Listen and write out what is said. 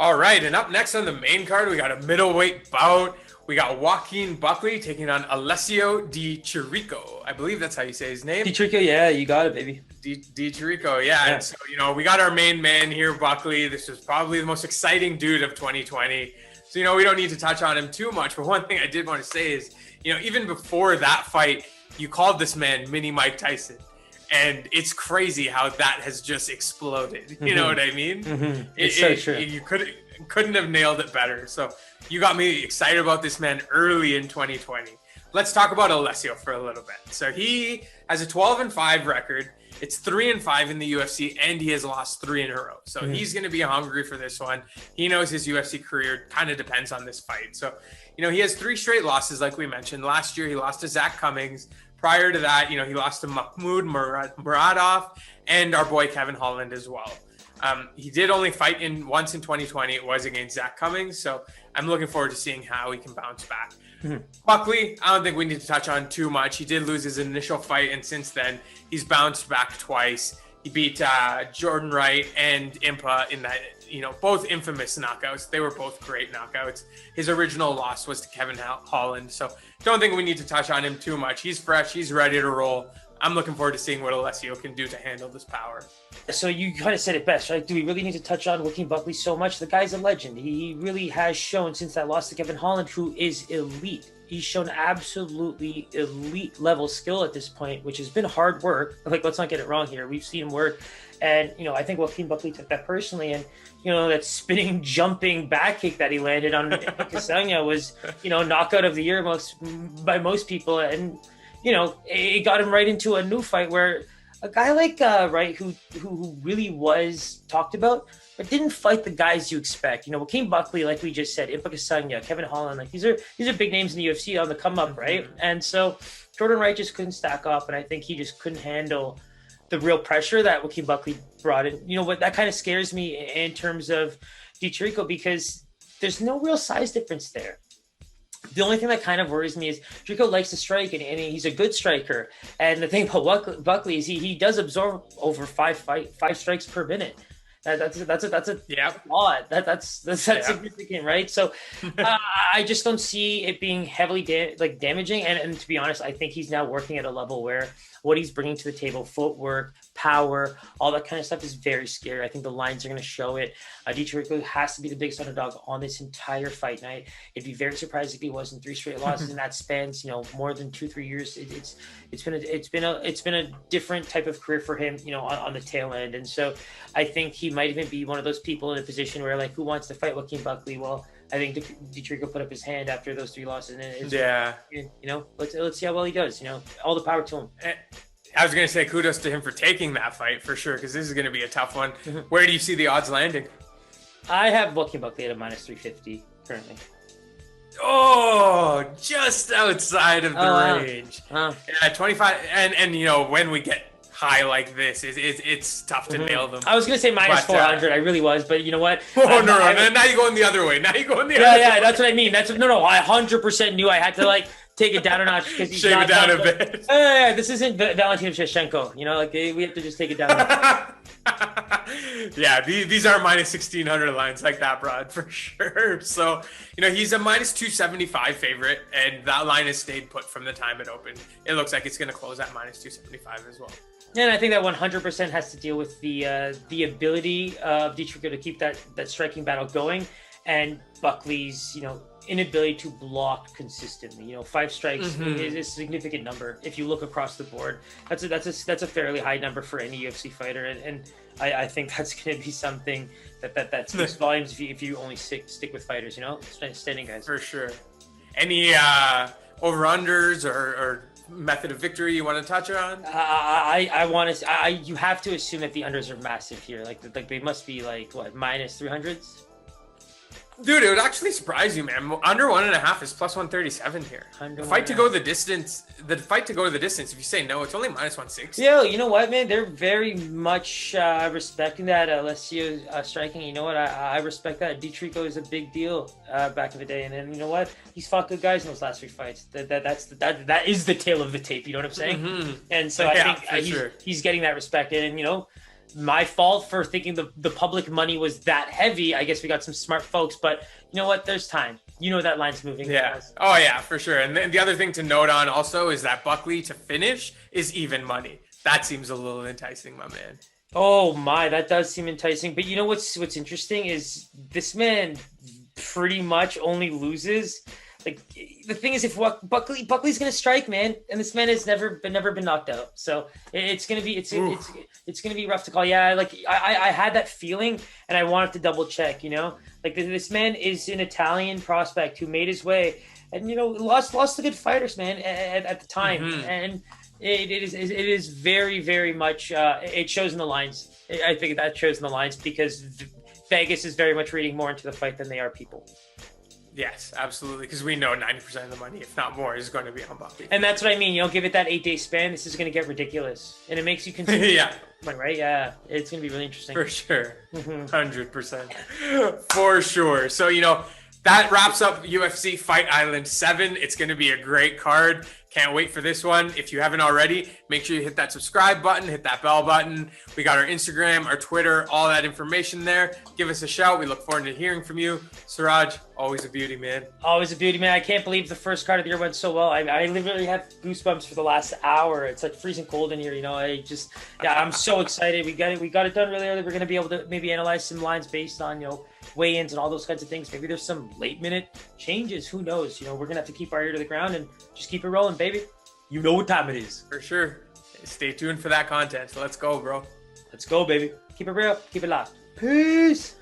All right, and up next on the main card, we got a middleweight bout. We got Joaquin Buckley taking on Alessio Di Chirico. I believe that's how you say his name. Di Chirico, yeah, you got it, baby. Di Chirico, yeah. And so, we got our main man here, Buckley. This was probably the most exciting dude of 2020. So, we don't need to touch on him too much. But one thing I did want to say is, even before that fight, you called this man Mini Mike Tyson. And it's crazy how that has just exploded. You know what I mean? It's so true. You couldn't have nailed it better. So you got me excited about this man early in 2020. Let's talk about Alessio for a little bit. So he has a 12-5 record. It's 3-5 in the UFC, and he has lost 3 in a row. So he's going to be hungry for this one. He knows his UFC career kind of depends on this fight. So, he has 3 straight losses, like we mentioned. Last year, he lost to Zach Cummings. Prior to that, he lost to Mahmoud Muradov and our boy Kevin Holland as well. He did only fight once in 2020. It was against Zach Cummings. So I'm looking forward to seeing how he can bounce back. Buckley, I don't think we need to touch on too much. He did lose his initial fight, and since then, he's bounced back twice. He beat Jordan Wright and Impa in that, both infamous knockouts. They were both great knockouts. His original loss was to Kevin Holland. So don't think we need to touch on him too much. He's fresh. He's ready to roll. I'm looking forward to seeing what Alessio can do to handle this power. So you kind of said it best, right? Do we really need to touch on Joaquin Buckley so much? The guy's a legend. He really has shown since that loss to Kevin Holland, who is elite. He's shown absolutely elite level skill at this point, which has been hard work. Like, let's not get it wrong here. We've seen him work. And, I think Joaquin Buckley took that personally. And, that spinning, jumping back kick that he landed on Impa Kasanganay was, knockout of the year by most people. And, it got him right into a new fight where a guy like Wright, who really was talked about, but didn't fight the guys you expect. Joaquin Buckley, like we just said, Impa Kasanganay, Kevin Holland, like these are big names in the UFC on the come up, right? And so Jordan Wright just couldn't stack up, and I think he just couldn't handle the real pressure that Joaquin Buckley brought in. What that kind of scares me in terms of Di Chirico, because there's no real size difference there. The only thing that kind of worries me is Chirico likes to strike, and he's a good striker. And the thing about Buckley is he does absorb over five strikes per minute. That's a lot. That's significant, right? So I just don't see it being heavily damaging. And to be honest, I think he's now working at a level where what he's bringing to the table, footwork, power, all that kind of stuff is very scary. I think the lines are going to show it. Di Chirico has to be the biggest underdog on this entire fight night. It'd be very surprised if he wasn't 3 straight losses, and that spans more than 2-3 years. It's been a different type of career for him, on the tail end. And so I think he might even be one of those people in a position where, like, who wants to fight Joaquin Buckley? Well, I think Di Chirico put up his hand after those 3 losses, and let's see how well he does. All the power to him. I was going to say kudos to him for taking that fight for sure, because this is going to be a tough one. Where do you see the odds landing? I have Joaquin Buckley at a -350 currently. Oh, just outside of the range. Wow. Yeah, 25, and when we get high like this, it's tough to nail them. I was going to say -400. I really was, but you know what? Oh, no. Now you're going the other way. Yeah, that's what I mean. No, I 100% knew I had to, take it down a notch because he's shave it down a bit. This isn't Valentin Shevchenko. We have to just take it down. Yeah, these are -1600 lines like that, Brad, for sure. So, he's a -275 favorite, and that line has stayed put from the time it opened. It looks like it's going to close at -275 as well. And I think that 100% has to deal with the ability of Di Chirico to keep that striking battle going, and Buckley's inability to block consistently. 5 strikes is a significant number if you look across the board. That's a fairly high number for any UFC fighter, and I think that's going to be something that speaks volumes if you only stick with fighters. Standing guys for sure. Any over-unders or method of victory you want to touch on? I want to. You have to assume that the unders are massive here. Like they must be -300s. Dude, it would actually surprise you, man. Under 1.5 is +137 here. The fight to go the distance. If you say no, it's only -160. Yeah, you know what, man? They're very much respecting that Alessio striking. You know what? I respect that. Di Chirico is a big deal back in the day, and then you know what? He's fought good guys in those last 3 fights. That is the tail of the tape. You know what I'm saying? And so I think he's getting that respect, and my fault for thinking the public money was that heavy. I guess we got some smart folks, but you know what? There's time. You know that line's moving. Yeah. Oh, yeah, for sure. And then the other thing to note on also is that Buckley to finish is even money. That seems a little enticing, my man. Oh my, that does seem enticing. But you know what's interesting is this man pretty much only loses. Like the thing is, if Buckley's gonna strike, man, and this man has never been knocked out, so it's gonna be it's gonna be rough to call. Yeah, like I had that feeling, and I wanted to double check. You know, like this man is an Italian prospect who made his way, and you know lost to good fighters, man, at the time, and it is very much it shows in the lines. I think that shows in the lines because Vegas is very much reading more into the fight than they are people. Yes, absolutely. Because we know 90% of the money, if not more, is going to be on Buckley. And that's what I mean. You know, give it that 8-day span. This is going to get ridiculous. And it makes you consider. Yeah. Right? Yeah. It's going to be really interesting. For sure. 100%. For sure. So, you know, that wraps up UFC Fight Island 7. It's going to be a great card. Can't wait for this one. If you haven't already, make sure you hit that subscribe button, hit that bell button. We got our Instagram, our Twitter, all that information there. Give us a shout. We look forward to hearing from you. Suraj, always a beauty, man. Always a beauty, man. I can't believe the first card of the year went so well. I literally have goosebumps for the last hour. It's like freezing cold in here, you know. I'm so excited. We got it done really early. We're going to be able to maybe analyze some lines based on, you know, weigh-ins and all those kinds of things. Maybe there's some late-minute changes. Who knows? You know, we're going to have to keep our ear to the ground and just keep it rolling, baby. You know what time it is. For sure. Stay tuned for that content. So let's go, bro. Let's go, baby. Keep it real. Keep it locked. Peace.